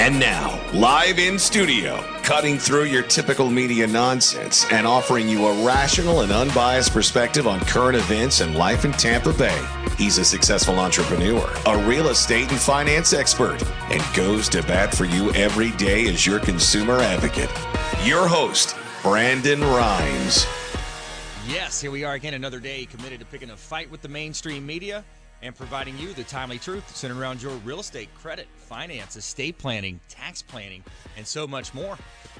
And now, live in studio, cutting through your typical media nonsense and offering you a rational and unbiased perspective on current events and life in Tampa Bay. He's a successful entrepreneur, a real estate and finance expert, and goes to bat for you every day as your consumer advocate. Your host, Brandon Rhymes. Yes, here we are again, another day committed to picking a fight with the mainstream media and providing you the timely truth centered around your real estate, credit, finance, estate planning, tax planning, and so much more.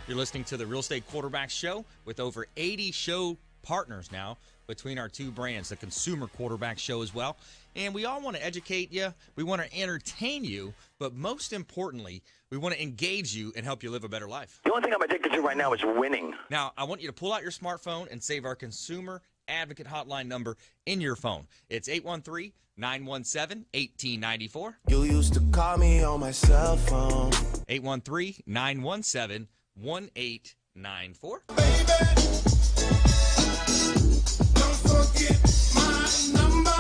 You're listening to the Real Estate Quarterback Show with over 80 show partners now between our two brands, the Consumer Quarterback Show as well. And we all want to educate you, we want to entertain you, but most importantly, we want to engage you and help you live a better life. The only thing I'm addicted to right now is winning. Now, I want you to pull out your smartphone and save our Consumer Advocate hotline number in your phone. It's 813-917-1894. You used to call me on my cell phone. 813-917-1894. Baby, don't forget my number.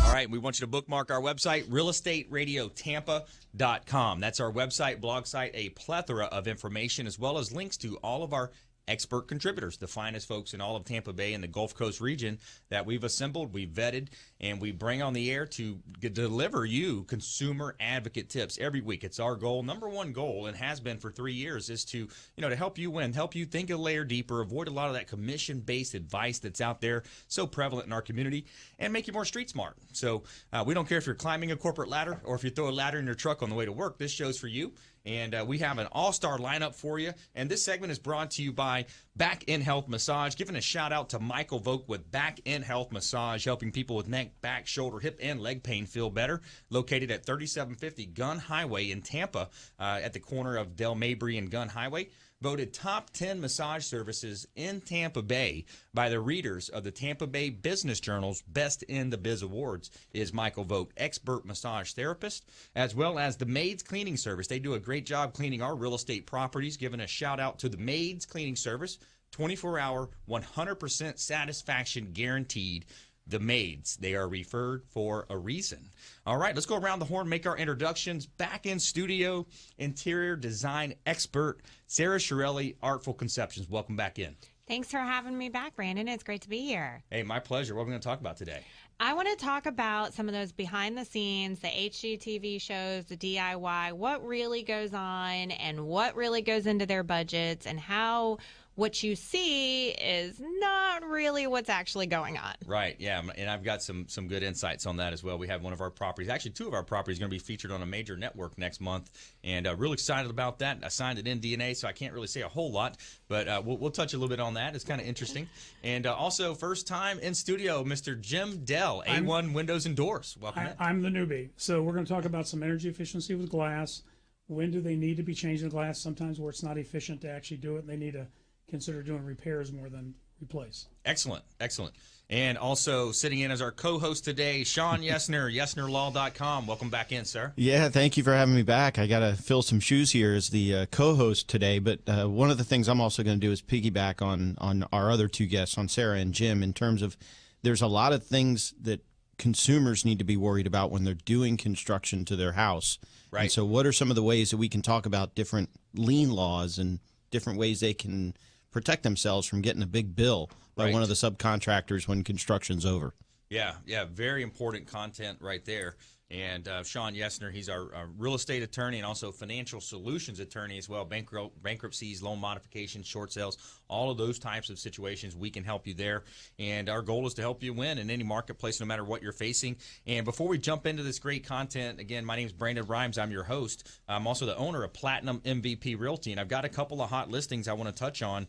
All right, we want you to bookmark our website, realestateradiotampa.com. That's our website, blog site, a plethora of information as well as links to all of our expert contributors, the finest folks in all of Tampa Bay and the Gulf Coast region that we've assembled, we've vetted, and we bring on the air to deliver you consumer advocate tips every week. It's our goal, number one goal, and has been for 3 years, is to, to help you win, help you think a layer deeper, avoid a lot of that commission-based advice that's out there so prevalent in our community, and make you more street smart. So we don't care if you're climbing a corporate ladder or if you throw a ladder in your truck on the way to work. This show's for you. And we have an all-star lineup for you. And this segment is brought to you by Back in Health Massage. Giving a shout-out to Michael Vogt with Back in Health Massage, helping people with neck, back, shoulder, hip, and leg pain feel better. Located at 3750 Gun Highway in Tampa at the corner of Dell Mabry and Gun Highway. Voted top 10 massage services in Tampa Bay by the readers of the Tampa Bay Business Journal's Best in the Biz Awards is Michael Vogt, expert massage therapist, as well as the Maids Cleaning Service. They do a great job cleaning our real estate properties. Giving a shout out to the Maids Cleaning Service, 24-hour, 100% satisfaction guaranteed. The Maids, they are referred for a reason. All right, let's go around the horn, make our introductions. Back in studio, interior design expert, Sara Chiarelli, Artful Conceptions. Welcome back in. Thanks for having me back, Brandon. It's great to be here. Hey, my pleasure. What are we going to talk about today? I want to talk about some of those behind the scenes, the HGTV shows, the DIY, what really goes on and what really goes into their budgets, and how what you see is not really what's actually going on. Right, yeah, and I've got some good insights on that as well. We have one of our properties, actually two of our properties, going to be featured on a major network next month, and real excited about that. I signed it in DNA, so I can't really say a whole lot, but we'll touch a little bit on that. It's kind of interesting. And also, first time in studio, Mr. Jim Dell, A1 Windows and Doors. Welcome in. I'm the newbie. So we're going to talk about some energy efficiency with glass. When do they need to be changing the glass? Sometimes where it's not efficient to actually do it, and they need to consider doing repairs more than replace. Excellent, excellent. And also sitting in as our co-host today, Shawn Yesner, YesnerLaw.com. Welcome back in, sir. Yeah, thank you for having me back. I got to fill some shoes here as the co-host today, but one of the things I'm also going to do is piggyback on our other two guests, on Sara and Jim, in terms of there's a lot of things that consumers need to be worried about when they're doing construction to their house. Right. And so what are some of the ways that we can talk about different lien laws and different ways they can protect themselves from getting a big bill by one of the subcontractors when construction's over? Yeah, very important content right there. And Shawn Yesner, he's our real estate attorney and also financial solutions attorney as well. Bankruptcies, loan modifications, short sales, all of those types of situations, we can help you there. And our goal is to help you win in any marketplace, no matter what you're facing. And before we jump into this great content, again, my name is Brandon Rhymes. I'm your host. I'm also the owner of Platinum MVP Realty, and I've got a couple of hot listings I want to touch on.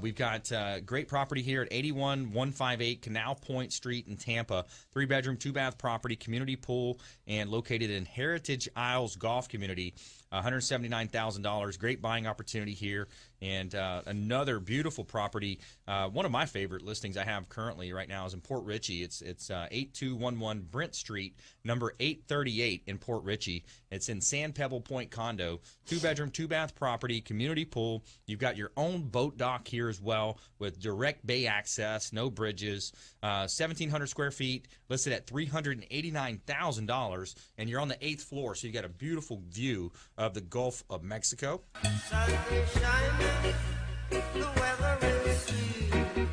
We've got great property here at 81158 Canal Point Street in Tampa, 3-bedroom, 2-bath property, community pool, and located in Heritage Isles Golf Community. $179,000. Great buying opportunity here. And another beautiful property. One of my favorite listings I have currently right now is in Port Richey. It's 8211 Brent Street, number 838 in Port Richey. It's in Sand Pebble Point Condo. 2-bedroom, 2-bath property, community pool. You've got your own boat dock here as well with direct bay access, no bridges. 1,700 square feet, listed at $389,000. And you're on the 8th floor, so you got a beautiful view of the Gulf of Mexico. Sun is shining, the weather is sweet.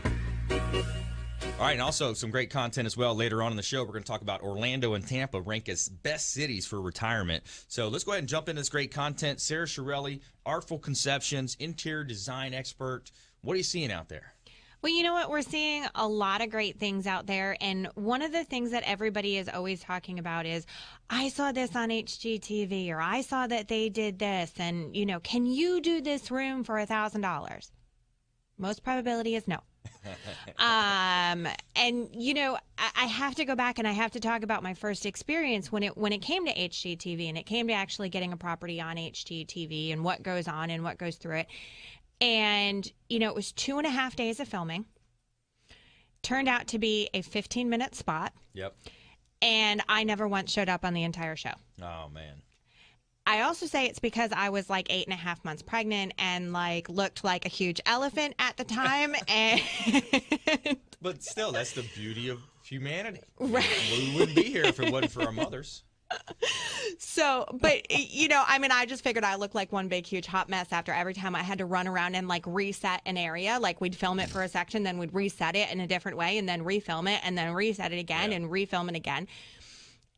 All right, and also some great content as well later on in the show. We're going to talk about Orlando and Tampa rank as best cities for retirement. So let's go ahead and jump into this great content. Sara Chiarelli, Artful Conceptions, interior design expert. What are you seeing out there? Well, you know what? We're seeing a lot of great things out there. And one of the things that everybody is always talking about is, I saw this on HGTV, or I saw that they did this. And, you know, can you do this room for $1,000? Most probability is no. And you know, I have to go back and I have to talk about my first experience when it came to HGTV and it came to actually getting a property on HGTV and what goes on and what goes through it. And, you know, it was 2.5 days of filming. Turned out to be a 15-minute spot. Yep. And I never once showed up on the entire show. Oh, man. I also say it's because I was like 8.5 months pregnant and like looked like a huge elephant at the time. And But still, that's the beauty of humanity. Right. We wouldn't be here if it wasn't for our mothers. So, but, you know, I mean, I just figured I looked like one big, huge hot mess after every time I had to run around and, like, reset an area. Like, we'd film it for a section, then we'd reset it in a different way, and then refilm it, and then reset it again, and refilm it again.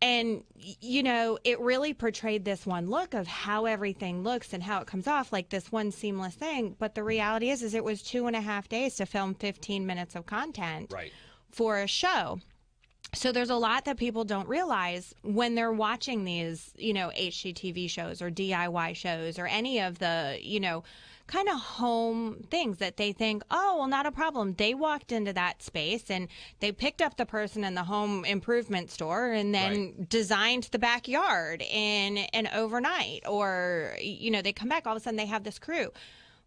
And, you know, it really portrayed this one look of how everything looks and how it comes off, like this one seamless thing. But the reality is it was 2.5 days to film 15 minutes of content for a show. So there's a lot that people don't realize when they're watching these, you know, HGTV shows or DIY shows or any of the, you know, kind of home things that they think, oh, well, not a problem. They walked into that space and they picked up the person in the home improvement store and then designed the backyard in an overnight. Or, you know, they come back, all of a sudden they have this crew.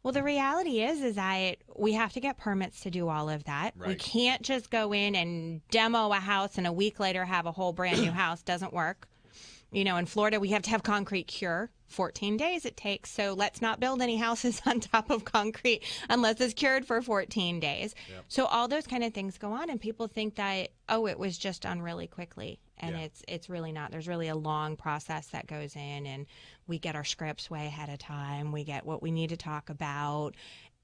Well, the reality is that we have to get permits to do all of that. We can't just go in and demo a house and a week later have a whole brand new house. Doesn't work. You know, in Florida, we have to have concrete cure. 14 days it takes. So let's not build any houses on top of concrete unless it's cured for 14 days. Yep. So all those kind of things go on, and people think that, oh, it was just done really quickly. And it's really not. There's really a long process that goes in, and we get our scripts way ahead of time. We get what we need to talk about,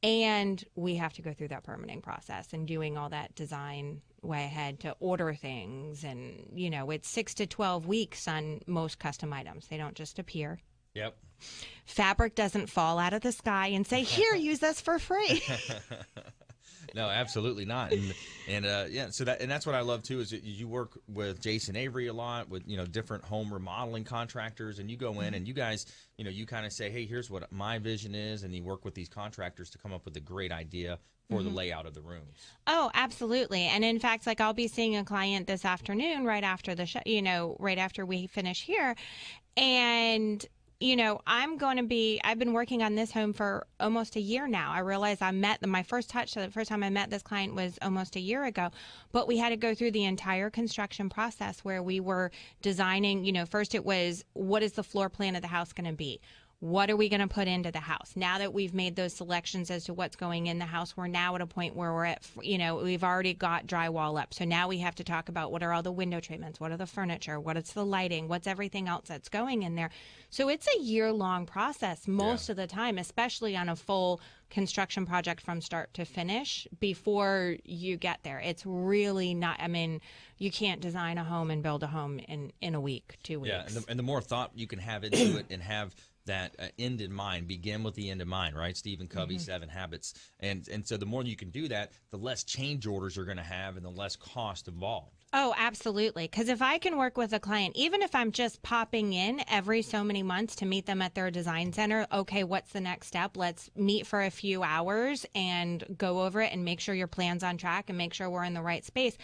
and we have to go through that permitting process and doing all that design way ahead to order things. And, you know, it's 6 to 12 weeks on most custom items. They don't just appear. Yep. Fabric doesn't fall out of the sky and say, here, use this for free. No, absolutely not. And yeah, so that's what I love too, is that you work with Jason Avery a lot, with, you know, different home remodeling contractors, and you go in and you guys, you know, you kind of say, hey, here's what my vision is, and you work with these contractors to come up with a great idea for the layout of the rooms. Oh, absolutely. And in fact, like, I'll be seeing a client this afternoon right after the show, you know, right after we finish here, and you know, I've been working on this home for almost a year now. I realized my first touch, so the first time I met this client was almost a year ago, but we had to go through the entire construction process where we were designing, you know, first it was, what is the floor plan of the house going to be? What are we going to put into the house? Now that we've made those selections as to what's going in the house, we're now at a point where we're at, you know, we've already got drywall up. So now we have to talk about what are all the window treatments, what are the furniture, what is the lighting, what's everything else that's going in there. So it's a year-long process most of the time, especially on a full construction project from start to finish before you get there. It's really not, I mean, you can't design a home and build a home in a week, 2 weeks. Yeah, and the more thought you can have into it and have that end in mind, begin with the end in mind, right? Stephen Covey, 7 Habits. And so the more you can do that, the less change orders you're going to have and the less cost involved. Oh, absolutely. Because if I can work with a client, even if I'm just popping in every so many months to meet them at their design center, okay, what's the next step? Let's meet for a few hours and go over it and make sure your plan's on track and make sure we're in the right space.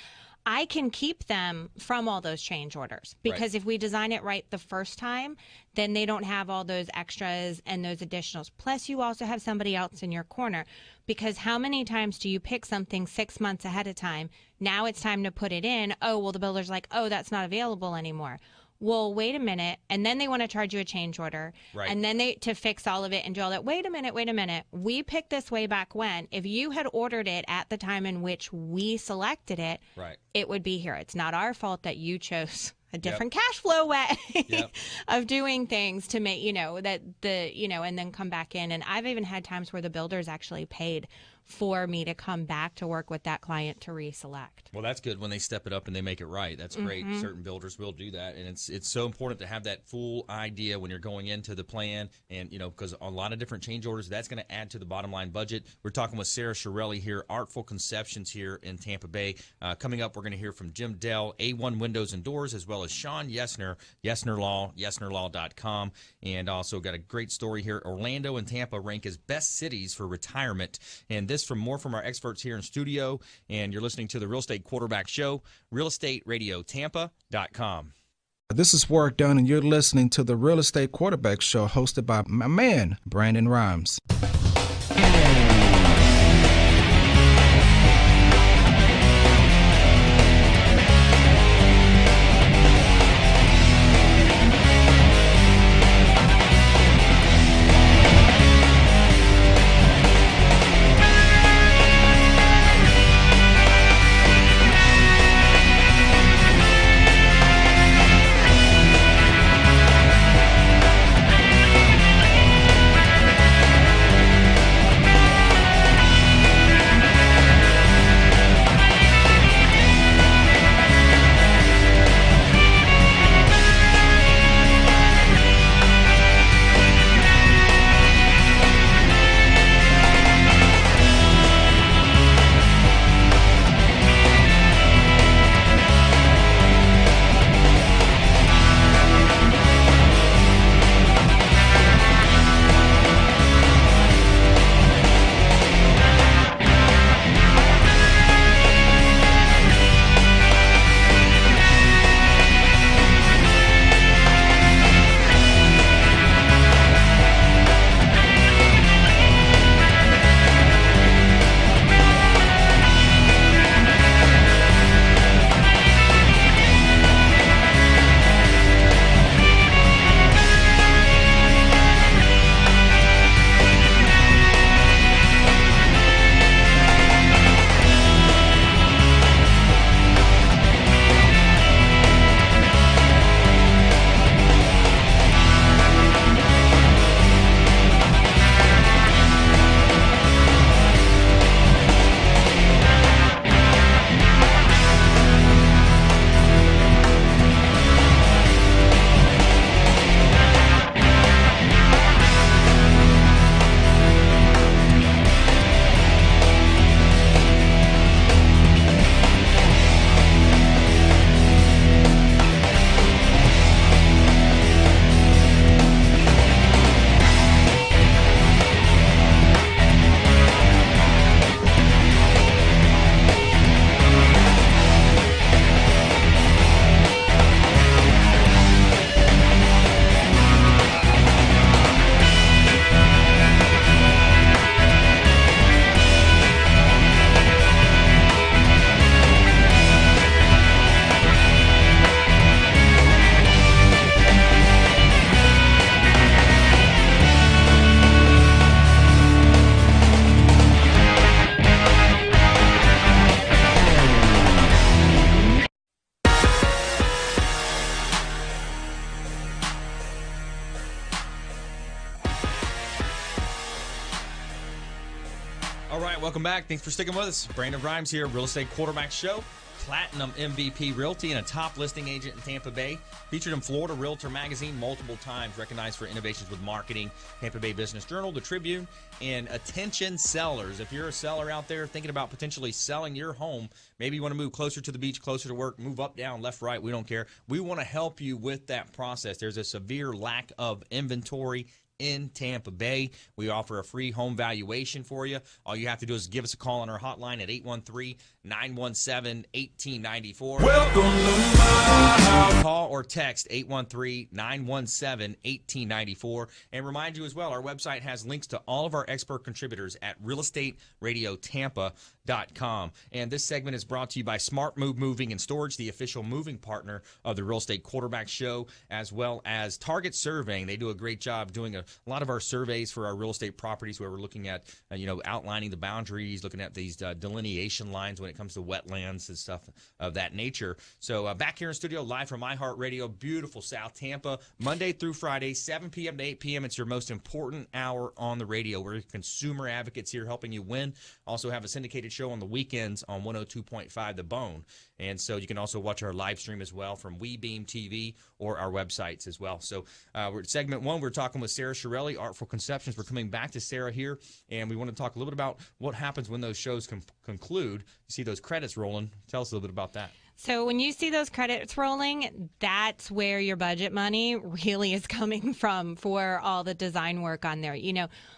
I can keep them from all those change orders, because if we design it right the first time, then they don't have all those extras and those additionals. Plus, you also have somebody else in your corner, because how many times do you pick something 6 months ahead of time? Now it's time to put it in. Oh, well, the builder's like, oh, that's not available anymore. Well, wait a minute. And then they want to charge you a change order. Right. And then to fix all of it and do all that. Wait a minute. We picked this way back when. If you had ordered it at the time in which we selected it, it would be here. It's not our fault that you chose a different cash flow way of doing things to make, that and then come back in. And I've even had times where the builders actually paid for me to come back to work with that client to reselect. Well, that's good when they step it up and they make it right. That's great. Certain builders will do that, and it's so important to have that full idea when you're going into the plan, and because a lot of different change orders, that's going to add to the bottom line budget. We're talking with Sara Chiarelli here, Artful Conceptions here in Tampa Bay. Coming up, we're going to hear from Jim Dell, A1 Windows and Doors, as well as Shawn Yesner, Yesner Law, YesnerLaw.com, and also got a great story here. Orlando and Tampa rank as best cities for retirement, and this from more from our experts here in studio. And you're listening to the Real Estate Quarterback Show, realestateradiotampa.com. This is Work Done, and you're listening to the Real Estate Quarterback Show, hosted by my man, Brandon Rhymes. All right, welcome back. Thanks for sticking with us. Brandon Rhymes here, Real Estate Quarterback Show. Platinum MVP Realty and a top listing agent in Tampa Bay. Featured in Florida Realtor Magazine multiple times. Recognized for innovations with marketing. Tampa Bay Business Journal, the Tribune, and attention sellers. If you're a seller out there thinking about potentially selling your home, maybe you want to move closer to the beach, closer to work, move up, down, left, right, we don't care. We want to help you with that process. There's a severe lack of inventory in Tampa Bay. We offer a free home valuation for you. All you have to do is give us a call on our hotline at 813-917-1894. Welcome to my house. Call or text 813-917-1894. And remind you as well, our website has links to all of our expert contributors at realestateradiotampa.com. com. And this segment is brought to you by Smart Move Moving and Storage, the official moving partner of the Real Estate Quarterback Show, as well as Target Surveying. They do a great job doing a lot of our surveys for our real estate properties, where we're looking at, outlining the boundaries, looking at these delineation lines when it comes to wetlands and stuff of that nature. So back here in studio, live from iHeartRadio, beautiful South Tampa, Monday through Friday, 7 p.m. to 8 p.m. It's your most important hour on the radio. We're consumer advocates here helping you win. Also have a syndicated show on the weekends on 102.5 The Bone. And so you can also watch our live stream as well from WeBeam TV or our websites as well. So we're at segment 1. We're talking with Sara Chiarelli, Artful Conceptions. We're coming back to Sara here, and we want to talk a little bit about what happens when those shows conclude. You see those credits rolling. Tell us a little bit about that. So when you see those credits rolling, that's where your budget money really is coming from for all the design work on there.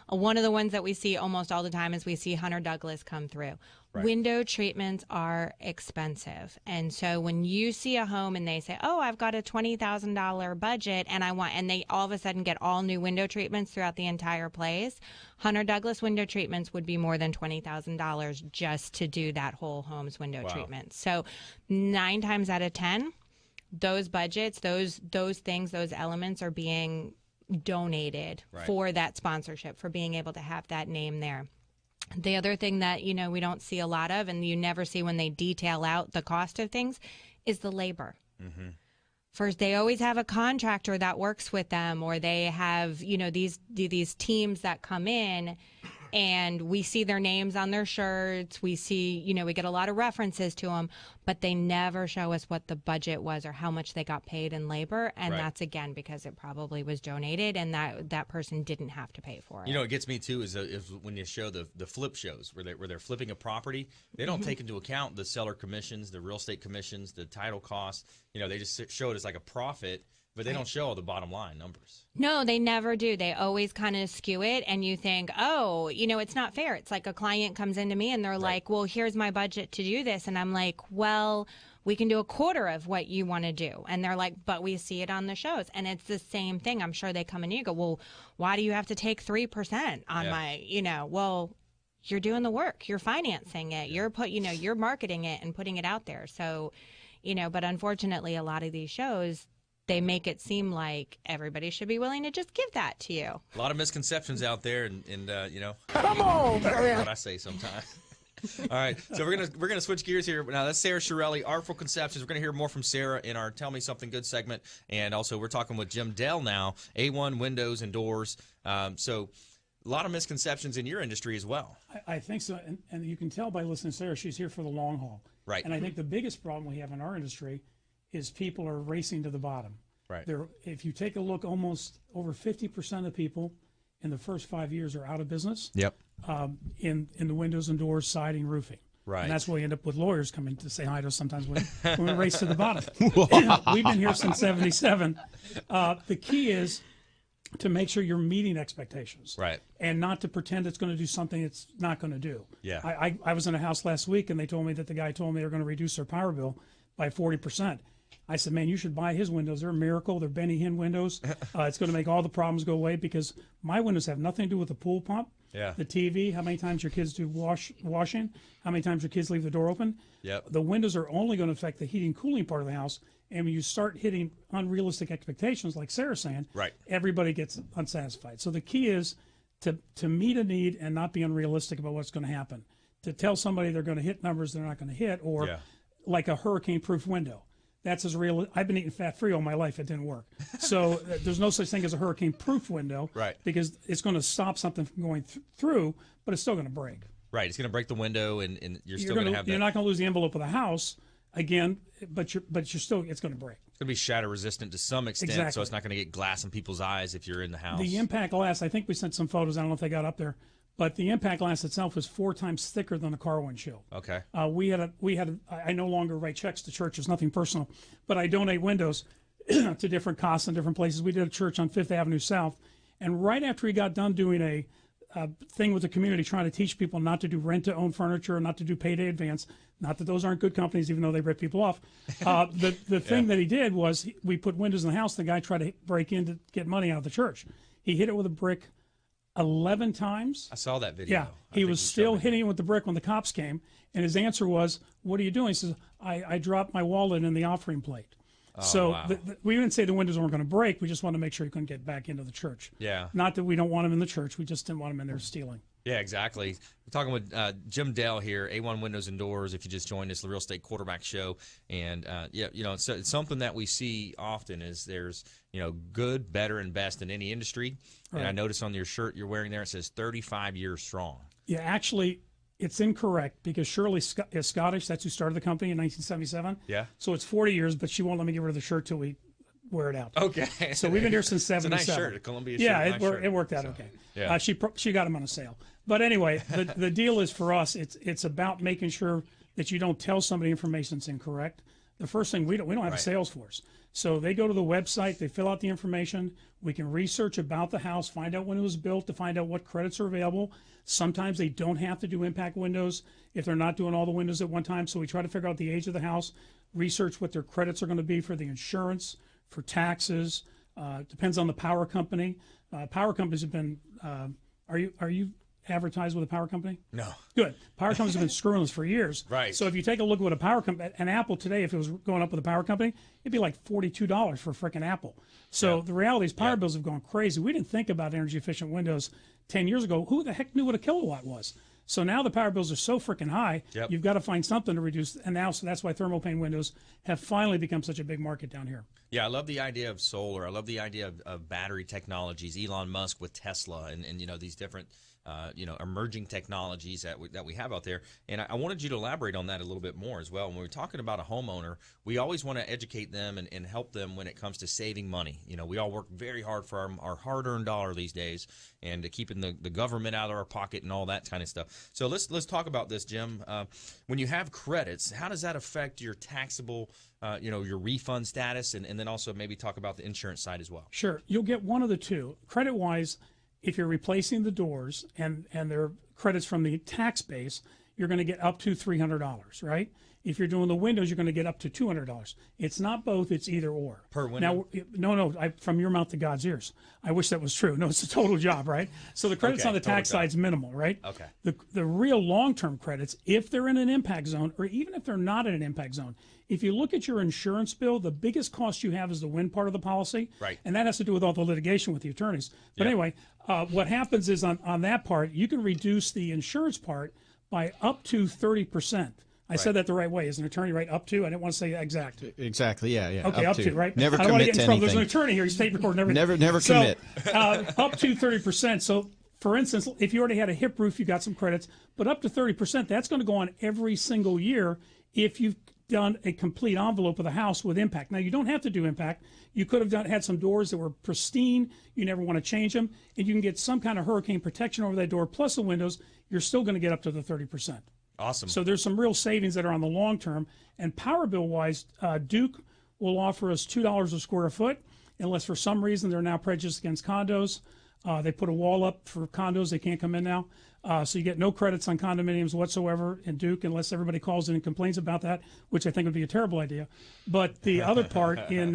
One of the ones that we see almost all the time is we see Hunter Douglas come through. Right. Window treatments are expensive. And so when you see a home and they say, oh, I've got a $20,000 budget and they all of a sudden get all new window treatments throughout the entire place, Hunter Douglas window treatments would be more than $20,000 just to do that whole home's window treatment. So 9 times out of 10, those budgets, those things, those elements are being donated for that sponsorship, for being able to have that name there. The other thing that, we don't see a lot of, and you never see when they detail out the cost of things, is the labor. Mm-hmm. First, they always have a contractor that works with them, or they have, these teams that come in, and we see their names on their shirts. We see, we get a lot of references to them, but they never show us what the budget was or how much they got paid in labor. And that's, again, because it probably was donated and that person didn't have to pay for it. What gets me, too, is when you show the flip shows where they're flipping a property, they don't take into account the seller commissions, the real estate commissions, the title costs. They just show it as like a profit. But they don't show all the bottom line numbers. No, they never do. They always kind of skew it, and you think, oh, it's not fair. It's like a client comes into me, and they're like, well, here's my budget to do this. And I'm like, well, we can do a quarter of what you want to do. And they're like, but we see it on the shows. And it's the same thing. I'm sure they come in and you go, well, why do you have to take 3% on my, well, you're doing the work. You're financing it. You're you're marketing it and putting it out there. So, but unfortunately, a lot of these shows, they make it seem like everybody should be willing to just give that to you. A lot of misconceptions out there, and come on, man. What I say sometimes. All right, so we're gonna switch gears here. Now that's Sara Chiarelli, Artful Conceptions. We're gonna hear more from Sara in our Tell Me Something Good segment, and also we're talking with Jim Dell now, A1 Windows and Doors. So a lot of misconceptions in your industry as well. I think so, and you can tell by listening to Sara, she's here for the long haul. Right. And I think the biggest problem we have in our industry is people are racing to the bottom. Right. If you take a look, almost over 50% of people in the first 5 years are out of business. Yep. In the windows and doors, siding, roofing. Right. And that's why we end up with lawyers coming to say hi to us sometimes when we race to the bottom. We've been here since '77. The key is to make sure you're meeting expectations. Right. And not to pretend it's going to do something it's not going to do. Yeah. I was in a house last week, and they told me that the guy told me they're going to reduce their power bill by 40%. I said, man, you should buy his windows. They're a miracle. They're Benny Hinn windows. It's going to make all the problems go away, because my windows have nothing to do with the pool pump, the TV, how many times your kids do washing, how many times your kids leave the door open. Yep. The windows are only going to affect the heating cooling part of the house. And when you start hitting unrealistic expectations, like Sara's saying, everybody gets unsatisfied. So the key is to meet a need and not be unrealistic about what's going to happen. To tell somebody they're going to hit numbers they're not going to hit, or like a hurricane-proof window. That's as real. I've been eating fat-free all my life. It didn't work. So there's no such thing as a hurricane-proof window, because it's going to stop something from going through, but it's still going to break. Right. It's going to break the window, and you're still going to have that. You're not going to lose the envelope of the house again, but you're still, it's going to break. It's going to be shatter resistant to some extent, so it's not going to get glass in people's eyes if you're in the house. The impact glass, I think we sent some photos. I don't know if they got up there. But the impact glass itself was 4 times thicker than a car windshield. Okay. I no longer write checks to churches, nothing personal, but I donate windows to different costs in different places. We did a church on 5th Avenue South, and right after we got done doing a thing with the community, trying to teach people not to do rent-to-own furniture, not to do payday advance, not that those aren't good companies, even though they rip people off. The thing that he did was we put windows in the house. The guy tried to break in to get money out of the church. He hit it with a brick 11 times. I saw that video. Yeah, he was still hitting it with the brick when the cops came, and his answer was, "What are you doing?" He says, "I dropped my wallet in the offering plate." So wow. we didn't say the windows weren't going to break. We just wanted to make sure he couldn't get back into the church. Yeah. Not that we don't want him in the church. We just didn't want him in there stealing. Yeah, exactly. We're talking with Jim Dell here, A1 Windows and Doors. If you just joined us, the Real Estate Quarterback Show, and it's something that we see often is there's good, better, and best in any industry. Right. And I notice on your shirt you're wearing there it says 35 years strong. Yeah, actually, it's incorrect because Shirley is Scottish. That's who started the company in 1977. Yeah. So it's 40 years, but she won't let me get rid of the shirt till we wear it out. Okay. So we've been here since 77. It's a nice shirt, a Columbia shirt. Yeah, it worked out okay. Yeah. She got them on a sale. But anyway, the deal is for us, it's about making sure that you don't tell somebody information that's incorrect. The first thing, we don't have a sales force. So they go to the website, they fill out the information. We can research about the house, find out when it was built, to find out what credits are available. Sometimes they don't have to do impact windows if they're not doing all the windows at one time. So we try to figure out the age of the house, research what their credits are going to be for the insurance, for taxes. Depends on the power company. Power companies have been. Are you advertised with a power company? No. Good. Power companies have been screwing us for years. Right. So if you take a look at what a power company, an Apple today, if it was going up with a power company, it'd be like $42 for a freaking Apple. So the reality is power bills have gone crazy. We didn't think about energy efficient windows 10 years ago. Who the heck knew what a kilowatt was? So now the power bills are so freaking high, you've got to find something to reduce. And now, so that's why thermopane windows have finally become such a big market down here. Yeah, I love the idea of solar. I love the idea of battery technologies. Elon Musk with Tesla and these different emerging technologies that we have out there. And I wanted you to elaborate on that a little bit more as well. When we're talking about a homeowner, we always want to educate them and help them when it comes to saving money. We all work very hard for our hard-earned dollar these days and to keeping the government out of our pocket and all that kind of stuff. So let's talk about this, Jim. When you have credits, how does that affect your taxable your refund status, and then also maybe talk about the insurance side as well? Sure. You'll get one of the two. Credit-wise, if you're replacing the doors and there are credits from the tax base, you're going to get up to $300, right? If you're doing the windows, you're going to get up to $200. It's not both, it's either or. Per window? Now, no, from your mouth to God's ears. I wish that was true. No, it's a total job, right? So the credits on the tax side is minimal, right? Okay. The real long-term credits, if they're in an impact zone, or even if they're not in an impact zone, if you look at your insurance bill, the biggest cost you have is the wind part of the policy. Right. And that has to do with all the litigation with the attorneys. But anyway, what happens is on that part, you can reduce the insurance part by up to 30%. I said that the right way. As an attorney, right? Up to? I didn't want to say exact. Exactly, yeah. Okay, up to, right? Never I don't want to commit get in to trouble. anything. There's an attorney here. He's tape recording everything. Never commit. Up to 30%. So, for instance, if you already had a hip roof, you got some credits. But up to 30%, that's going to go on every single year if you've done a complete envelope of the house with impact. Now, you don't have to do impact. You could have had some doors that were pristine. You never want to change them. And you can get some kind of hurricane protection over that door, plus the windows. You're still going to get up to the 30%. Awesome. So there's some real savings that are on the long term. And power bill wise, Duke will offer us $2 a square foot, unless for some reason they're now prejudiced against condos. They put a wall up for condos. They can't come in now. So you get no credits on condominiums whatsoever in Duke, unless everybody calls in and complains about that, which I think would be a terrible idea. But the other part in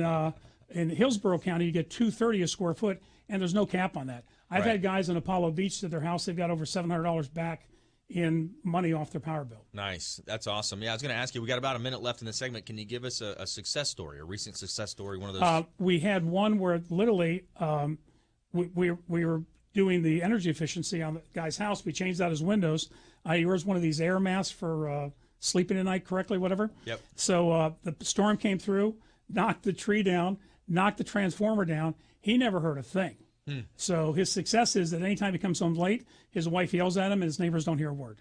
Hillsborough County, you get $2.30 a square foot, and there's no cap on that. I've had guys in Apollo Beach to their house, they've got over $700 back in money off their power bill. Nice. That's awesome. Yeah, I was going to ask you, we got about a minute left in the segment. Can you give us a success story, a recent success story, one of those? We had one where literally we were doing the energy efficiency on the guy's house. We changed out his windows. He wears one of these air masks for sleeping at night correctly, whatever. Yep. So the storm came through, knocked the tree down, knocked the transformer down. He never heard a thing. So his success is that anytime he comes home late, his wife yells at him and his neighbors don't hear a word.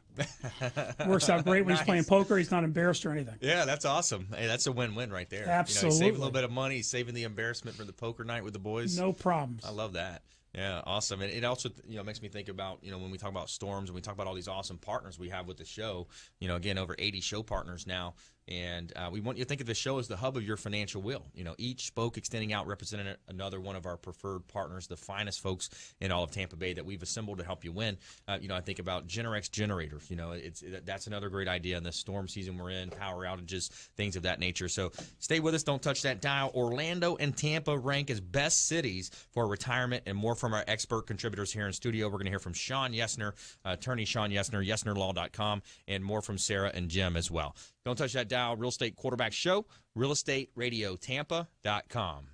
Works out great when he's playing poker. He's not embarrassed or anything. Yeah, that's awesum. Hey, that's a win-win right there. Absolutely. You save a little bit of money, he's saving the embarrassment for the poker night with the boys. No problems. I love that. Yeah, awesome. And it also, makes me think about, when we talk about storms and we talk about all these awesome partners we have with the show, again, over 80 show partners now. And we want you to think of the show as the hub of your financial wheel. You know, each spoke extending out representing another one of our preferred partners, the finest folks in all of Tampa Bay that we've assembled to help you win. You know, I think about Generex generators. You know, that's another great idea in the storm season we're in, power outages, things of that nature. So stay with us. Don't touch that dial. Orlando and Tampa rank as best cities for retirement, and more from our expert contributors here in studio. We're going to hear from Shawn Yesner, attorney Shawn Yesner, YesnerLaw.com, and more from Sara and Jim as well. Don't touch that dial. Real Estate Quarterback Show, realestateradiotampa.com.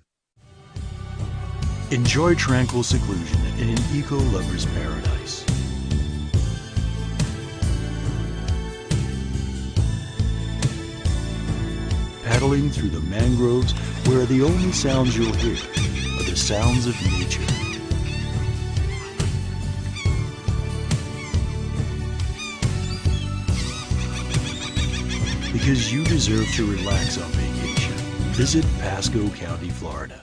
Enjoy tranquil seclusion in an eco-lover's paradise. Paddling through the mangroves where the only sounds you'll hear are the sounds of nature. Because you deserve to relax on vacation. Visit Pasco County, Florida.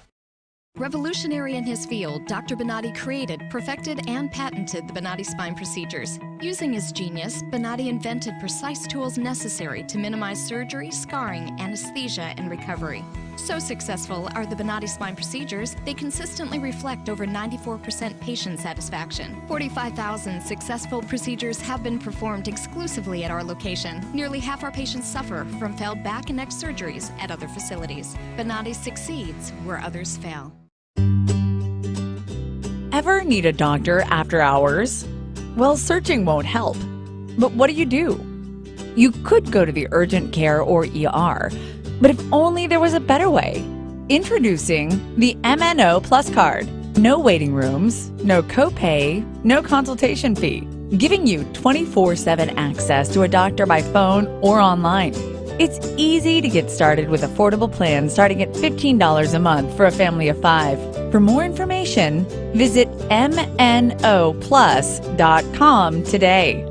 Revolutionary in his field, Dr. Bonatti created, perfected, and patented the Bonatti spine procedures. Using his genius, Bonatti invented precise tools necessary to minimize surgery, scarring, anesthesia, and recovery. So successful are the Bonatti spine procedures, they consistently reflect over 94% patient satisfaction. 45,000 successful procedures have been performed exclusively at our location. Nearly half our patients suffer from failed back and neck surgeries at other facilities. Bonatti succeeds where others fail. Ever need a doctor after hours? Well, searching won't help. But what do? You could go to the urgent care or ER, but if only there was a better way. Introducing the MNO Plus card. No waiting rooms, no copay, no consultation fee, giving you 24/7 access to a doctor by phone or online. It's easy to get started with affordable plans starting at $15 a month for a family of 5. For more information, visit mnoplus.com today.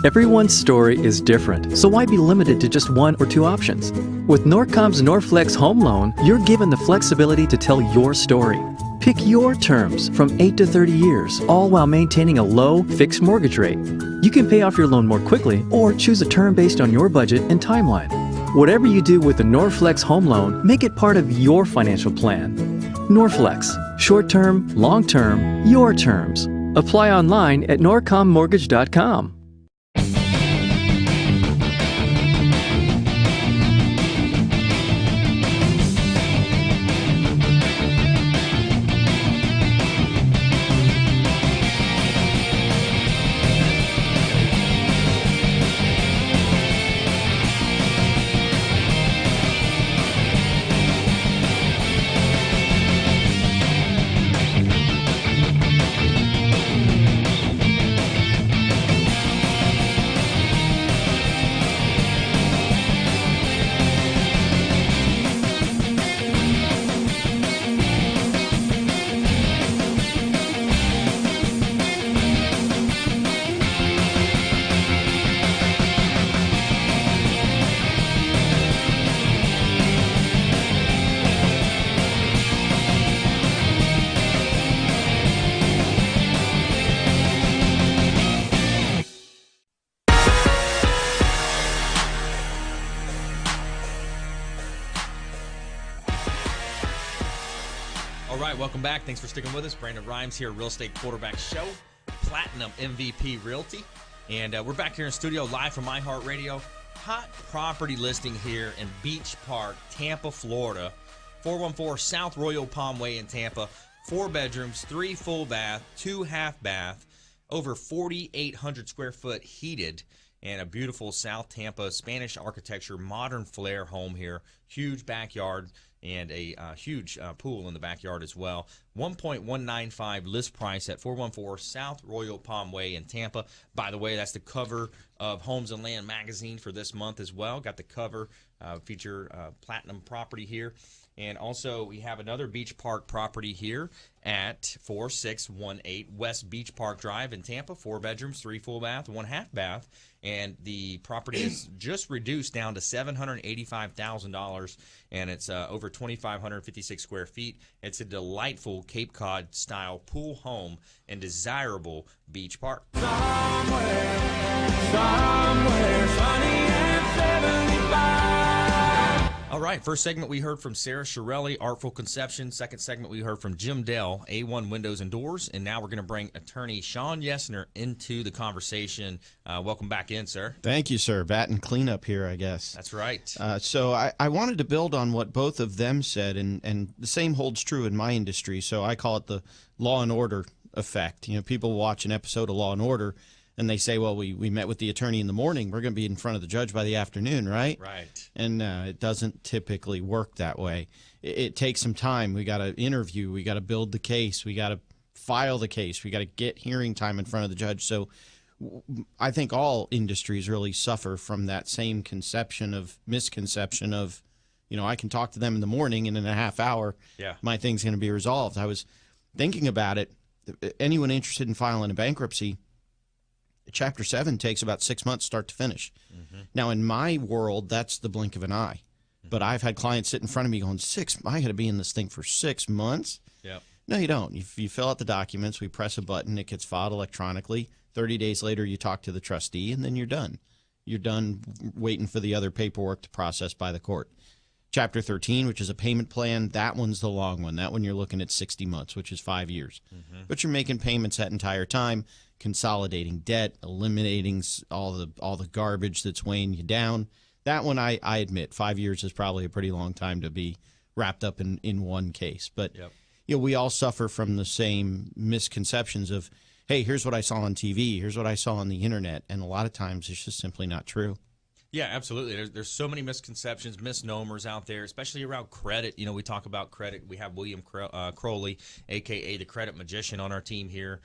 Everyone's story is different, so why be limited to just one or two options? With Norcom's Norflex Home Loan, you're given the flexibility to tell your story. Pick your terms from 8 to 30 years, all while maintaining a low, fixed mortgage rate. You can pay off your loan more quickly or choose a term based on your budget and timeline. Whatever you do with the Norflex Home Loan, make it part of your financial plan. Norflex, short-term, long-term, your terms. Apply online at norcommortgage.com. Welcome back. Thanks for sticking with us. Brandon Rhymes here, Real Estate Quarterback Show, Platinum MVP Realty. And we're back here in studio live from iHeartRadio. Hot property listing here in Beach Park, Tampa, Florida. 414 South Royal Palm Way in Tampa. 4 bedrooms, 3 full bath, 2 half bath, over 4,800 square foot heated. and a beautiful South Tampa Spanish architecture, modern flair home here. Huge backyard and a huge pool in the backyard as well. 1.195 list price at 414 South Royal Palm Way in Tampa. By the way, that's the cover of Homes and Land magazine for this month as well. Got the cover feature platinum property here. And also, we have another Beach Park property here at 4618 West Beach Park Drive in Tampa. 4 bedrooms, 3 full bath, 1 half bath. And the property is just reduced down to $785,000, and it's over 2,556 square feet. It's a delightful Cape Cod-style pool home and desirable beach park. Somewhere sunny and 75. All right, first segment we heard from Sara Chiarelli, Artful Conception. Second segment we heard from Jim Dell, A1 Windows and Doors. And now we're going to bring attorney Shawn Yesner into the conversation. Welcome back in, sir. Thank you, sir. Batting cleanup here, I guess. That's right. So I wanted to build on what both of them said, and the same holds true in my industry. So I call it the Law and Order effect. You know, people watch an episode of Law and Order, and they say, well, we met with the attorney in the morning. We're going to be in front of the judge by the afternoon, right? Right. And it doesn't typically work that way. It takes some time. We got to interview. We got to build the case. We got to file the case. We got to get hearing time in front of the judge. So I think all industries really suffer from that same misconception of, you know, I can talk to them in the morning, and in a half hour, my thing's going to be resolved. I was thinking about it. Anyone interested in filing a bankruptcy, Chapter 7 takes about 6 months start to finish. Mm-hmm. Now, in my world, that's the blink of an eye. Mm-hmm. But I've had clients sit in front of me going, I got to be in this thing for 6 months? Yep. No, you don't. You fill out the documents, we press a button, it gets filed electronically. 30 days later, you talk to the trustee, and then you're done. You're done waiting for the other paperwork to process by the court. Chapter 13, which is a payment plan, that one's the long one. That one you're looking at 60 months, which is 5 years. Mm-hmm. But you're making payments that entire time, consolidating debt, eliminating all the garbage that's weighing you down. That one, I admit, 5 years is probably a pretty long time to be wrapped up in one case. But you know, we all suffer from the same misconceptions of, hey, here's what I saw on TV, here's what I saw on the internet, and a lot of times it's just simply not true. Yeah, absolutely. There's so many misconceptions, misnomers out there, especially around credit. You know, we talk about credit. We have William Crowley, a.k.a. the Credit Magician, on our team here.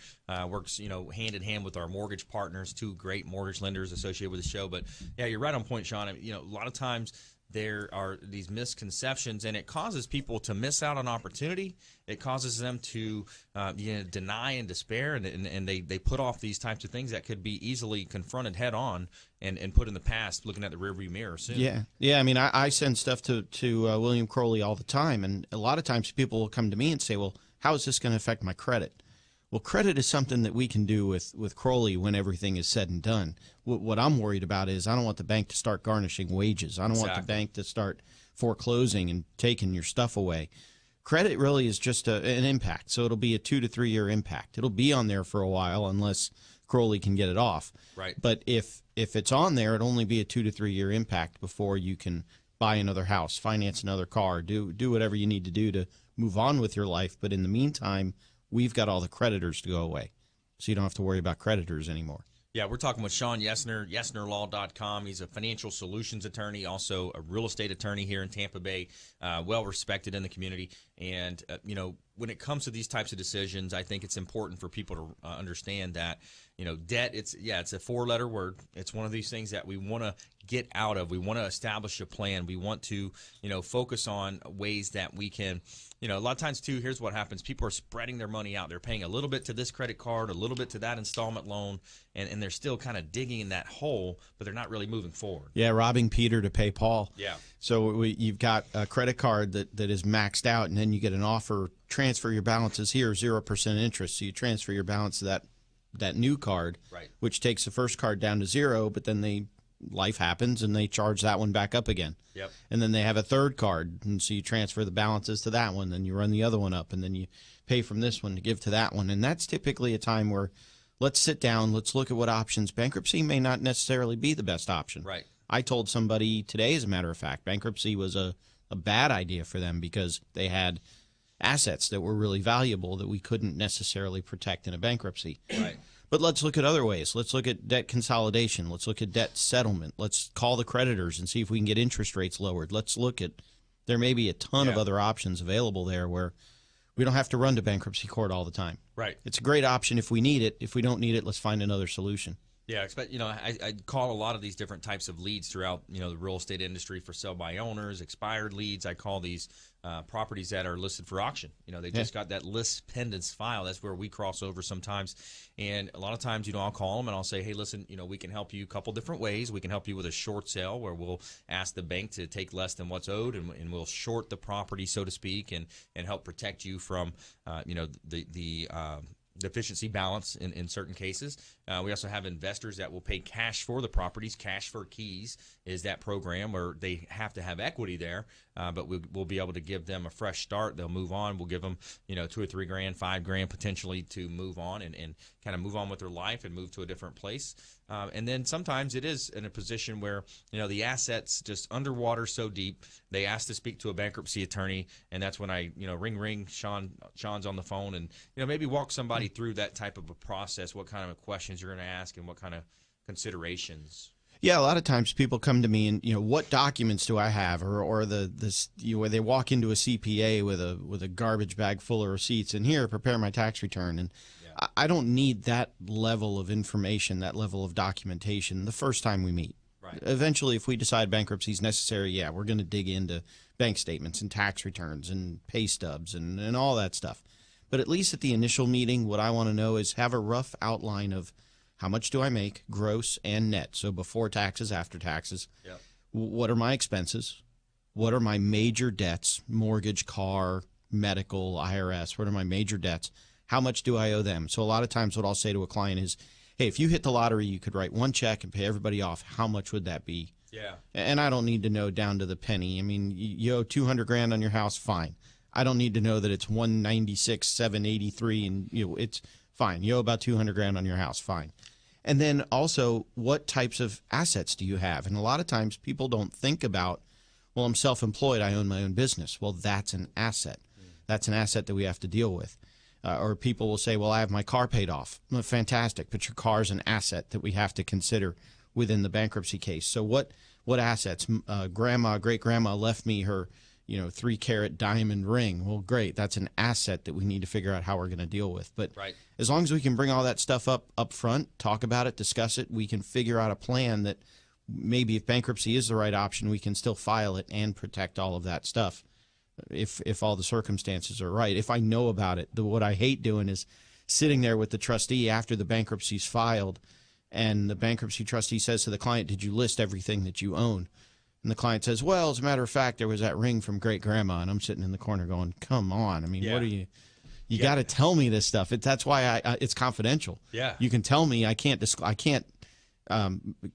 Works, you know, hand in hand with our mortgage partners, 2 great mortgage lenders associated with the show. But, yeah, you're right on point, Shawn. You know, a lot of times there are these misconceptions, and it causes people to miss out on opportunity. It causes them to deny and despair, and they put off these types of things that could be easily confronted head on and put in the past, looking at the rearview mirror soon. Yeah. I mean, I send stuff to William Crowley all the time, and a lot of times people will come to me and say, well, how is this going to affect my credit? Well, credit is something that we can do with Crowley when everything is said and done. What I'm worried about is I don't want the bank to start garnishing wages. I don't want the bank to start foreclosing and taking your stuff away. Credit really is just an impact, so it'll be a 2 to 3 year impact. It'll be on there for a while unless Crowley can get it off. Right. But if it's on there, it'll only be a 2 to 3 year impact before you can buy another house, finance another car, do whatever you need to do to move on with your life. But in the meantime, we've got all the creditors to go away, so you don't have to worry about creditors anymore. Yeah, we're talking with Shawn Yesner, YesnerLaw.com. He's a financial solutions attorney, also a real estate attorney here in Tampa Bay, well-respected in the community. And, you know, when it comes to these types of decisions, I think it's important for people to understand that, you know, debt, it's a 4-letter word. It's one of these things that we want to get out of. We want to establish a plan. We want to, you know, focus on ways that we can, you know, a lot of times, too, here's what happens. People are spreading their money out. They're paying a little bit to this credit card, a little bit to that installment loan, and they're still kind of digging in that hole, but they're not really moving forward. Yeah, robbing Peter to pay Paul. Yeah. So you've got a credit card that is maxed out, and then you get an offer, transfer your balances here, 0% interest. So you transfer your balance to that new card, right, which takes the first card down to 0, but then life happens and they charge that one back up again. Yep. And then they have a third card, and so you transfer the balances to that one, then you run the other one up, and then you pay from this one to give to that one. And that's typically a time where let's sit down, let's look at what options. Bankruptcy may not necessarily be the best option. Right. I told somebody today, as a matter of fact, bankruptcy was a bad idea for them because they had assets that were really valuable that we couldn't necessarily protect in a bankruptcy. Right. But let's look at other ways. Let's look at debt consolidation. Let's look at debt settlement. Let's call the creditors and see if we can get interest rates lowered. Let's look at, there may be a ton of other options available there where we don't have to run to bankruptcy court all the time. Right. It's a great option if we need it. If we don't need it, let's find another solution. Yeah, I call a lot of these different types of leads throughout, the real estate industry for sell by owners, expired leads. I call these properties that are listed for auction. They just got that list pendants file. That's where we cross over sometimes. And a lot of times, I'll call them and I'll say, hey, listen, we can help you a couple different ways. We can help you with a short sale where we'll ask the bank to take less than what's owed and we'll short the property, so to speak, and help protect you from, the deficiency balance in certain cases. We also have investors that will pay cash for the properties. Cash for keys is that program where they have to have equity there, but we'll be able to give them a fresh start. They'll move on. We'll give them, $2 or $3 grand, $5 grand potentially to move on and kind of move on with their life and move to a different place. And then sometimes it is in a position where, the assets just underwater so deep, they ask to speak to a bankruptcy attorney, and that's when I, ring, Sean's on the phone, and, maybe walk somebody through that type of a process, what kind of questions you're going to ask and what kind of considerations. Yeah, a lot of times people come to me and what documents do I have, or where they walk into a CPA with a garbage bag full of receipts and here prepare my tax return, and I don't need that level of information, that level of documentation the first time we meet. Right. Eventually, if we decide bankruptcy is necessary, we're going to dig into bank statements and tax returns and pay stubs and all that stuff. But at least at the initial meeting, what I want to know is have a rough outline of how much do I make, gross and net, so before taxes, after taxes. Yep. What are my expenses? What are my major debts, mortgage, car, medical, IRS? What are my major debts? How much do I owe them? So a lot of times what I'll say to a client is, hey, if you hit the lottery, you could write one check and pay everybody off. How much would that be? Yeah. And I don't need to know down to the penny. I mean, you owe 200 grand on your house, fine. I don't need to know that it's 196, 783, and it's fine. You owe about 200 grand on your house, fine. And then also, what types of assets do you have? And a lot of times people don't think about, well, I'm self-employed, I own my own business. Well, that's an asset. That's an asset that we have to deal with. Or people will say, well, I have my car paid off. Well, fantastic, but your car's an asset that we have to consider within the bankruptcy case. So what assets? Grandma, great-grandma left me her 3-carat diamond ring. Well, great. That's an asset that we need to figure out how we're going to deal with. But as long as we can bring all that stuff up front, talk about it, discuss it, we can figure out a plan that maybe if bankruptcy is the right option, we can still file it and protect all of that stuff if all the circumstances are right. If I know about it, what I hate doing is sitting there with the trustee after the bankruptcy's filed, and the bankruptcy trustee says to the client, did you list everything that you own? And the client says, well, as a matter of fact, there was that ring from great-grandma. And I'm sitting in the corner going, come on. I mean, what are you got to tell me this stuff. That's why it's confidential. Yeah. You can tell me. I can't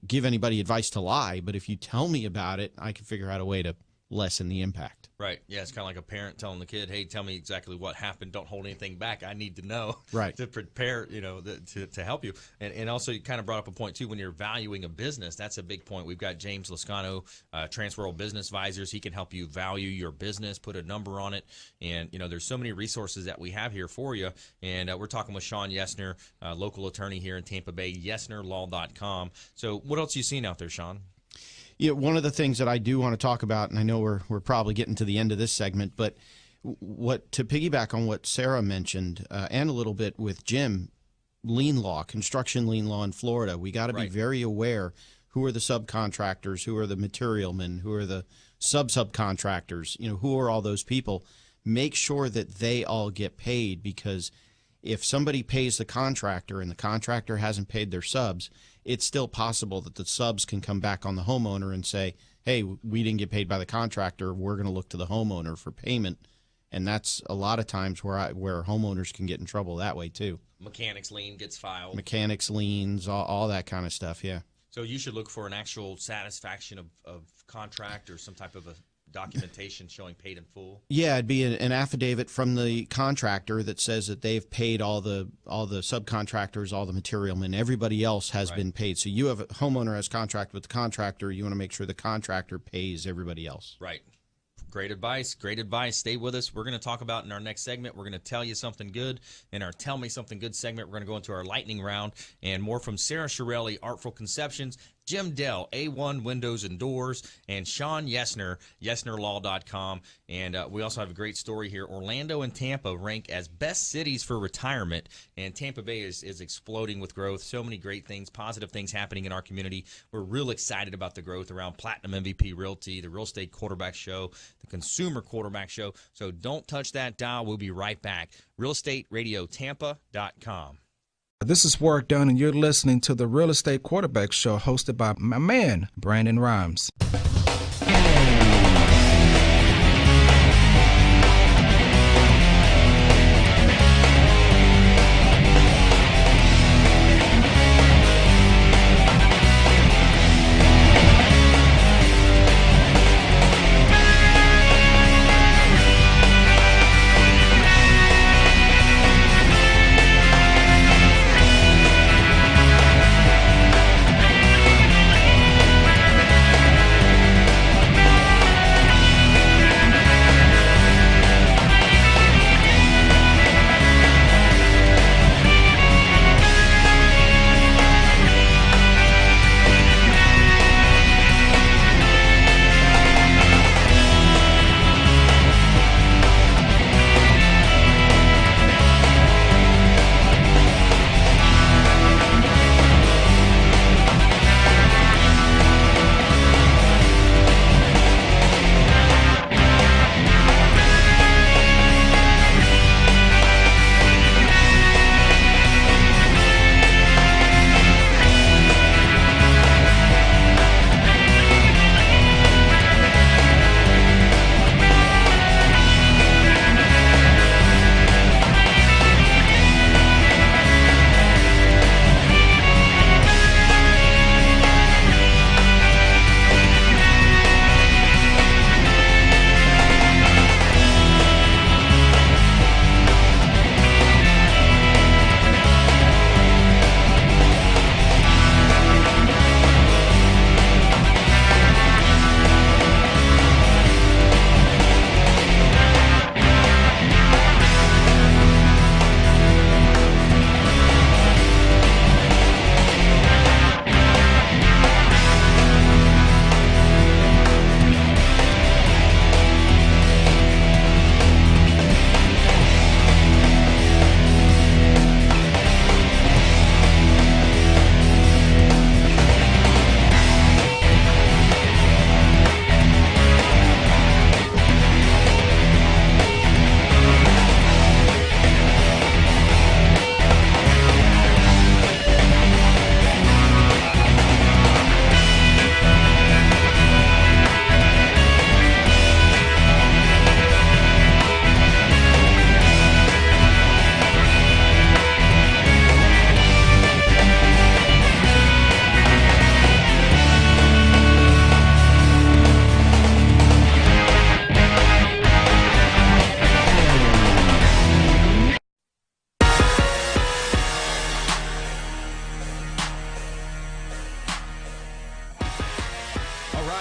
give anybody advice to lie. But if you tell me about it, I can figure out a way to lessen the impact. Right. Yeah, it's kind of like a parent telling the kid, hey, tell me exactly what happened. Don't hold anything back. I need to know to prepare, to help you. And also you kind of brought up a point, too, when you're valuing a business. That's a big point. We've got James Lascano, Transworld Business Advisors. He can help you value your business, put a number on it. And, there's so many resources that we have here for you. And we're talking with Shawn Yesner, local attorney here in Tampa Bay, yesnerlaw.com. So what else are you seeing out there, Shawn? Yeah, one of the things that I do want to talk about, and I know we're probably getting to the end of this segment, but to piggyback on what Sara mentioned, and a little bit with Jim, lien law, construction lien law in Florida, we got to be very aware who are the subcontractors, who are the material men, who are the subcontractors, who are all those people. Make sure that they all get paid, because if somebody pays the contractor and the contractor hasn't paid their subs, it's still possible that the subs can come back on the homeowner and say, hey, we didn't get paid by the contractor. We're going to look to the homeowner for payment. And that's a lot of times where homeowners can get in trouble that way, too. Mechanics lien gets filed. Mechanics liens, all that kind of stuff, yeah. So you should look for an actual satisfaction of contract or some type of a documentation showing paid in full? Yeah, it'd be an affidavit from the contractor that says that they've paid all the subcontractors, all the material men, everybody else has been paid. So you have a homeowner has contract with the contractor. You want to make sure the contractor pays everybody else. Right. Great advice. Great advice. Stay with us. We're going to talk about in our next segment. We're going to tell you something good. In our Tell Me Something Good segment, we're going to go into our lightning round and more from Sara Chiarelli, Artful Conceptions, Jim Dell, A1 Windows and Doors, and Shawn Yesner, YesnerLaw.com. And we also have a great story here. Orlando and Tampa rank as best cities for retirement, and Tampa Bay is exploding with growth. So many great things, positive things happening in our community. We're real excited about the growth around Platinum MVP Realty, the Real Estate Quarterback Show, the Consumer Quarterback Show. So don't touch that dial. We'll be right back. RealEstateRadioTampa.com. This is Work Done, and you're listening to the Real Estate Quarterback Show hosted by my man, Brandon Rhymes.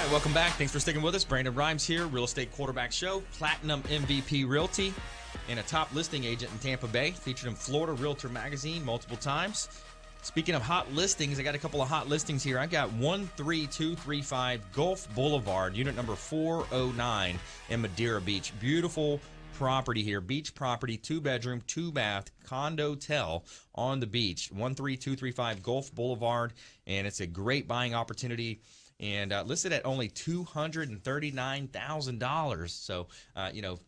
Welcome back. Thanks for sticking with us. Brandon Rhymes here, Real Estate Quarterback Show, Platinum MVP Realty, and a top listing agent in Tampa Bay. Featured in Florida Realtor Magazine multiple times. Speaking of hot listings, I got a couple of hot listings here. I got 13235 Gulf Boulevard, unit number 409 in Madeira Beach. Beautiful property here. Beach property, 2-bedroom, 2-bath, condo-tel on the beach. 13235 Gulf Boulevard, and it's a great buying opportunity. And listed at only $239,000. So,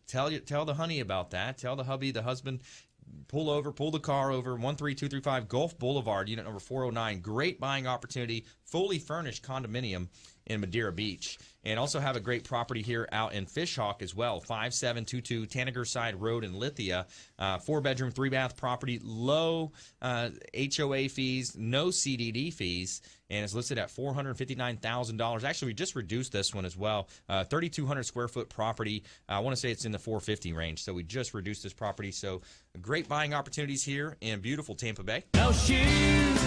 tell the honey about that. Tell the hubby, the husband, pull the car over. 13235 Gulf Boulevard, unit number 409. Great buying opportunity, fully furnished condominium in Madeira Beach. And also have a great property here out in Fishhawk as well. 5722 Tanager Side Road in Lithia. 4-bedroom, 3-bath property, low HOA fees, no CDD fees. And it's listed at $459,000. Actually, we just reduced this one as well. 3,200 square foot property. I want to say it's in the $450,000 range. So we just reduced this property. So great buying opportunities here in beautiful Tampa Bay. No shoes,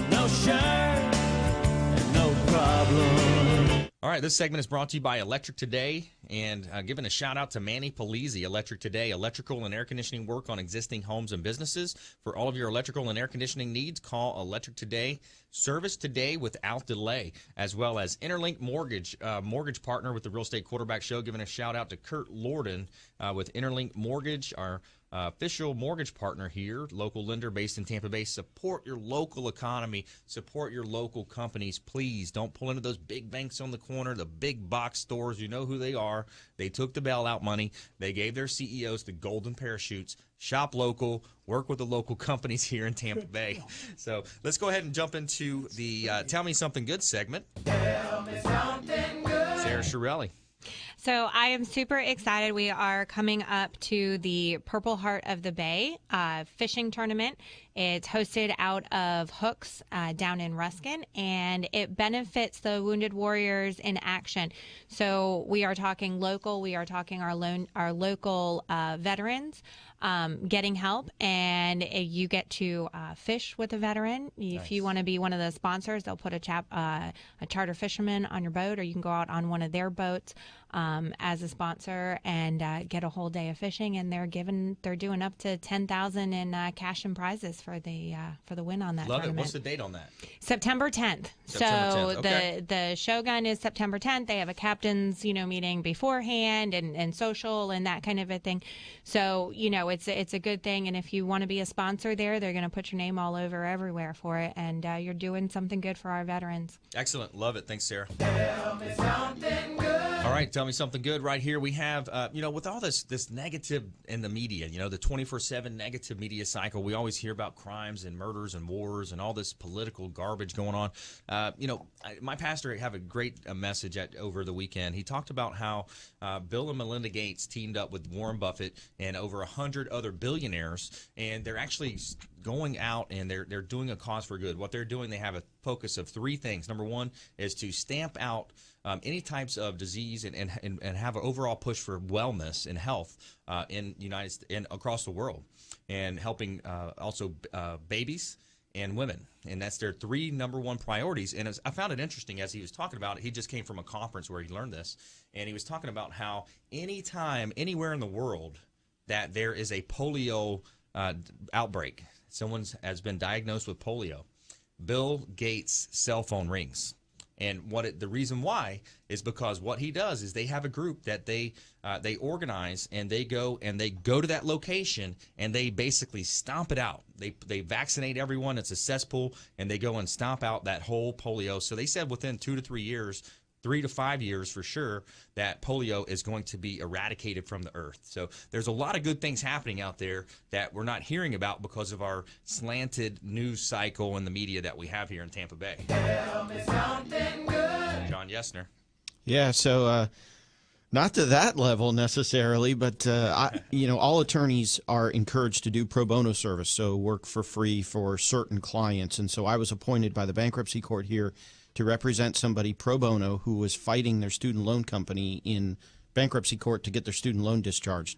no shirt, and no problem. All right, this segment is brought to you by Electric Today, and giving a shout out to Manny Polizzi, Electric Today, electrical and air conditioning work on existing homes and businesses. For all of your electrical and air conditioning needs, call Electric Today. Service today without delay, as well as Interlink Mortgage, mortgage partner with the Real Estate Quarterback Show. Giving a shout out to Kurt Lorden with Interlink Mortgage, our official mortgage partner here, local lender based in Tampa Bay. Support your local economy. Support your local companies. Please don't pull into those big banks on the corner, the big box stores. You know who they are. They took the bailout money. They gave their CEOs the golden parachutes. Shop local. Work with the local companies here in Tampa Bay. So let's go ahead and jump into the Tell Me Something Good segment. Tell me something good. Sara Chiarelli. So I am super excited. We are coming up to the Purple Heart of the Bay fishing tournament. It's hosted out of Hooks down in Ruskin, and it benefits the Wounded Warriors in Action. So we are talking local. We are talking our local veterans getting help, and you get to fish with a veteran. If you want to be one of the sponsors, they'll put a charter fisherman on your boat, or you can go out on one of their boats as a sponsor and get a whole day of fishing. And they're doing up to $10,000 in cash and prizes for the win on that Love tournament. it. What's the date on that? September 10th. September 10th. Okay. The Shogun is September 10th. They have a captain's meeting beforehand and social and that kind of a thing. So it's a good thing. And if you want to be a sponsor there, they're going to put your name all over everywhere for it. And you're doing something good for our veterans. Excellent. Love it. Thanks, Sara. Tell me something good. All right, tell me something good right here. We have, with all this negative in the media, the 24/7 negative media cycle, we always hear about crimes and murders and wars and all this political garbage going on. My pastor have a great message over the weekend. He talked about how Bill and Melinda Gates teamed up with Warren Buffett and over 100 other billionaires, and they're actually going out and they're doing a cause for good. What they're doing, they have a focus of three things. Number one is to stamp out any types of disease and have an overall push for wellness and health in United States and across the world, and helping also babies and women. And that's their three number one priorities. And I found it interesting as he was talking about it. He just came from a conference where he learned this, and he was talking about how anytime, anywhere in the world that there is a polio outbreak, someone has been diagnosed with polio, Bill Gates' cell phone rings. And the reason why is because what he does is they have a group that they organize, and they go to that location and they basically stomp it out. They vaccinate everyone. It's a cesspool, and they go and stomp out that whole polio. So they said within 2 to 3 years, 3 to 5 years for sure, that polio is going to be eradicated from the earth. So there's a lot of good things happening out there that we're not hearing about because of our slanted news cycle and the media that we have here in Tampa Bay. Tell me something good. Shawn Yesner. Yeah, so not to that level necessarily, but all attorneys are encouraged to do pro bono service, so work for free for certain clients. And so I was appointed by the bankruptcy court here to represent somebody pro bono who was fighting their student loan company in bankruptcy court to get their student loan discharged.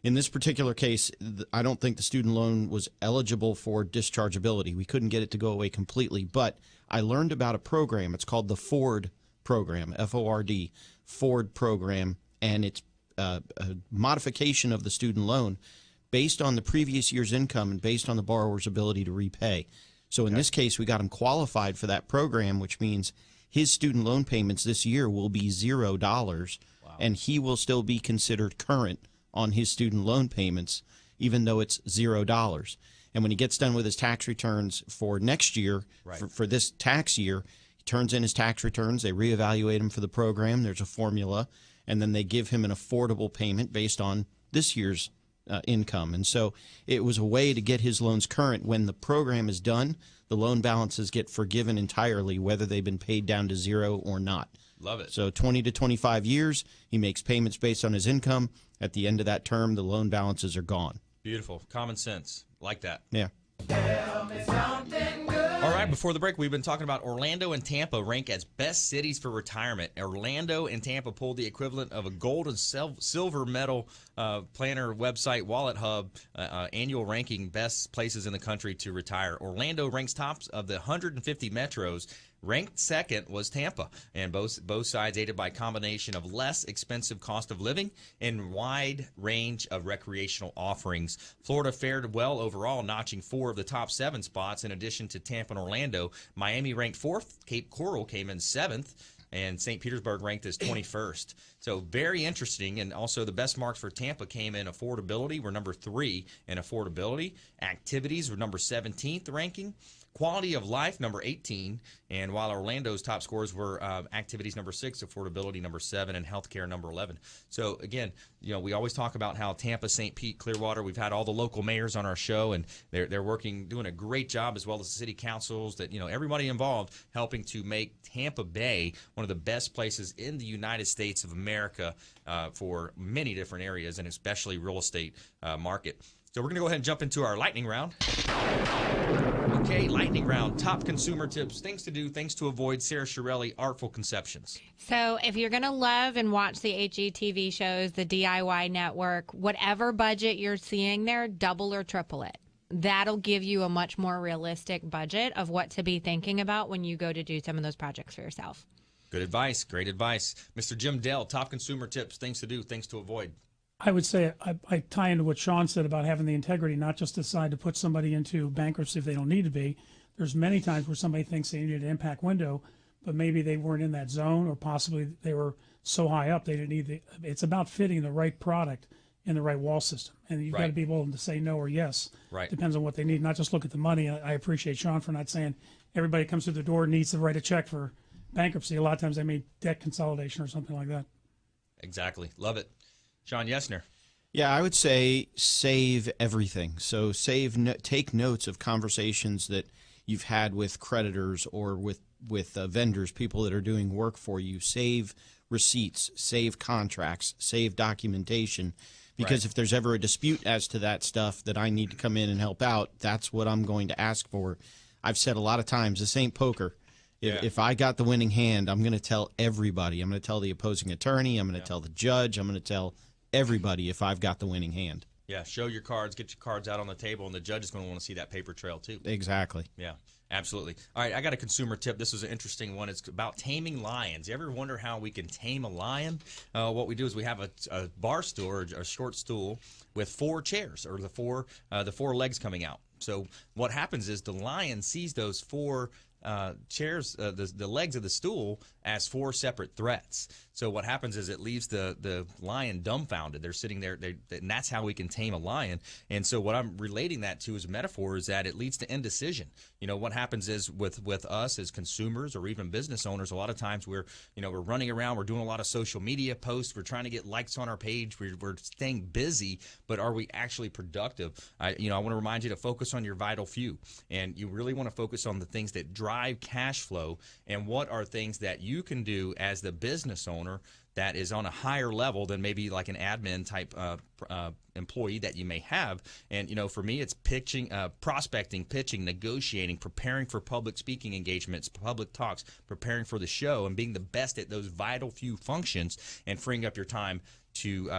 In this particular case, I don't think the student loan was eligible for dischargeability. We couldn't get it to go away completely, but I learned about a program. It's called the Ford program, F-O-R-D, Ford program, and it's a modification of the student loan based on the previous year's income and based on the borrower's ability to repay. So in this case, we got him qualified for that program, which means his student loan payments this year will be $0, and he will still be considered current on his student loan payments, even though it's $0. And when he gets done with his tax returns for next year, for this tax year, he turns in his tax returns, they reevaluate him for the program, there's a formula, and then they give him an affordable payment based on this year's income. And so it was a way to get his loans current. When the program is done, the loan balances get forgiven entirely, whether they've been paid down to zero or not. Love it. So 20 to 25 years, he makes payments based on his income. At the end of that term, the loan balances are gone. Beautiful. Common sense. Like that. Yeah. Tell me something good. All right, before the break, we've been talking about Orlando and Tampa rank as best cities for retirement. Orlando and Tampa pulled the equivalent of a gold and silver medal planner website, Wallet Hub, annual ranking best places in the country to retire. Orlando ranks tops of the 150 metros, Ranked second was Tampa, and both sides aided by a combination of less expensive cost of living and wide range of recreational offerings. Florida fared well overall, notching 4 of the top 7 spots in addition to Tampa and Orlando. Miami ranked 4th, Cape Coral came in 7th, and St. Petersburg ranked as 21st. So very interesting, and also the best marks for Tampa came in affordability. We're number 3 in affordability. Activities were number 17th ranking. Quality of life, number 18, and while Orlando's top scores were activities number 6, affordability number 7, and healthcare number 11. So again, we always talk about how Tampa, St. Pete, Clearwater, we've had all the local mayors on our show, and they're working, doing a great job, as well as the city councils, that everybody involved helping to make Tampa Bay one of the best places in the United States of America for many different areas, and especially real estate market. So we're going to go ahead and jump into our lightning round. Okay, lightning round. Top consumer tips, things to do, things to avoid. Sara Chiarelli, Artful Conceptions. So if you're going to love and watch the HGTV shows, the DIY network, whatever budget you're seeing there, double or triple it. That'll give you a much more realistic budget of what to be thinking about when you go to do some of those projects for yourself. Good advice. Great advice. Mr. Jim Dell, top consumer tips, things to do, things to avoid. I would say I tie into what Shawn said about having the integrity, not just decide to put somebody into bankruptcy if they don't need to be. There's many times where somebody thinks they need an impact window, but maybe they weren't in that zone, or possibly they were so high up they didn't need it's about fitting the right product in the right wall system. And you've got to be able to say no or yes. Right. Depends on what they need, not just look at the money. I appreciate Shawn for not saying everybody comes through the door needs to write a check for bankruptcy. A lot of times they mean debt consolidation or something like that. Exactly. Love it. Shawn Yesner. Yeah, I would say save everything. So take notes of conversations that you've had with creditors or with vendors, people that are doing work for you. Save receipts, save contracts, save documentation. Because if there's ever a dispute as to that stuff that I need to come in and help out, that's what I'm going to ask for. I've said a lot of times, this ain't poker. If I got the winning hand, I'm going to tell everybody. I'm going to tell the opposing attorney. I'm going to tell the judge. I'm going to tell everybody if I've got the winning hand. Yeah, show your cards, get your cards out on the table, and the judge is going to want to see that paper trail too. Exactly. Yeah, absolutely. All right, I got a consumer tip. This is an interesting one. It's about taming lions. You ever wonder how we can tame a lion? What we do is we have a bar stool or a short stool with 4 chairs, or the four legs coming out. So what happens is the lion sees those 4 chairs, the legs of the stool, as 4 separate threats. So what happens is it leaves the lion dumbfounded. They're sitting there, and that's how we can tame a lion. And so what I'm relating that to as a metaphor is that it leads to indecision. What happens is with us as consumers or even business owners, a lot of times we're running around, we're doing a lot of social media posts, we're trying to get likes on our page, we're staying busy, but are we actually productive? I want to remind you to focus on your vital few, and you really want to focus on the things that drive cash flow, and what are things that you can do as the business owner that is on a higher level than maybe like an admin type employee that you may have. And for me, it's pitching, prospecting, pitching, negotiating, preparing for public speaking engagements, public talks, preparing for the show, and being the best at those vital few functions, and freeing up your time to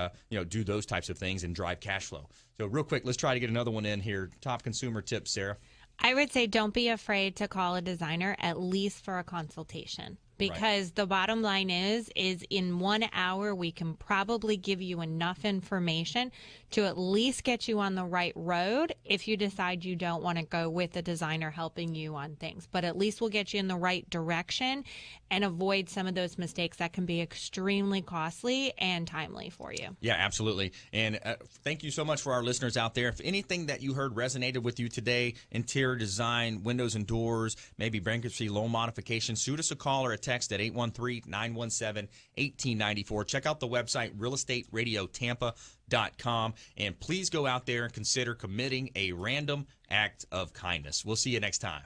do those types of things and drive cash flow. So real quick, let's try to get another one in here. Top consumer tips, Sara. I would say don't be afraid to call a designer, at least for a consultation. Because the bottom line is in 1 hour, we can probably give you enough information to at least get you on the right road if you decide you don't want to go with a designer helping you on things. But at least we'll get you in the right direction and avoid some of those mistakes that can be extremely costly and timely for you. Yeah, absolutely. And thank you so much for our listeners out there. If anything that you heard resonated with you today, interior design, windows and doors, maybe bankruptcy loan modification, shoot us a call or a text at 813-917-1894. Check out the website, realestateradiotampa.com, and please go out there and consider committing a random act of kindness. We'll see you next time.